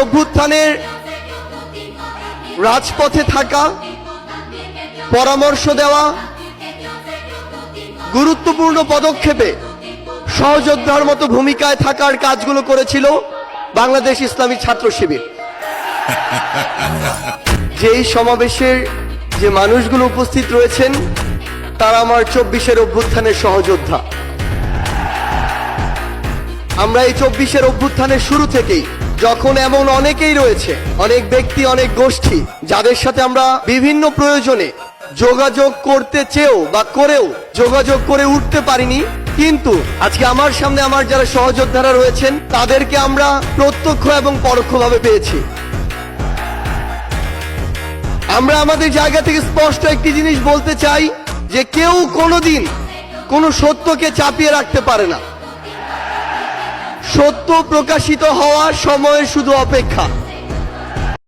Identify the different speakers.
Speaker 1: অভ্যুত্থানের রাজপথে থাকা, পরামর্শ দেওয়া, গুরুত্বপূর্ণ পদক্ষেপে সহযোদ্ধার মতো ভূমিকায় থাকার কাজগুলো করেছিল বাংলাদেশ ইসলামী ছাত্র শিবির। যেই সমাবেশের যে মানুষগুলো উপস্থিত রয়েছেন তারা আমার 24-এর অভ্যুত্থানের সহযোদ্ধা। আমরা এই 24-এর অভ্যুত্থানের শুরু থেকেই, যখন এমন অনেকেই রয়েছে, অনেক ব্যক্তি, অনেক গোষ্ঠী যাদের সাথে আমরা বিভিন্ন প্রয়োজনে যোগাযোগ করতে চেয়েও বা করেও যোগাযোগ করে উঠতে পারিনি, কিন্তু আজকে আমার সামনে আমার যারা সহযোদ্ধারা রয়েছেন তাদেরকে আমরা প্রত্যক্ষ এবং পরোক্ষভাবে পেয়েছি। আমরা আমাদের জায়গা থেকে স্পষ্ট একটি জিনিস বলতে চাই যে কেউ কোনোদিন কোনো সত্যকে চাপিয়ে রাখতে পারে না। সত্য প্রকাশিত হওয়ার সময়ের শুধু অপেক্ষা।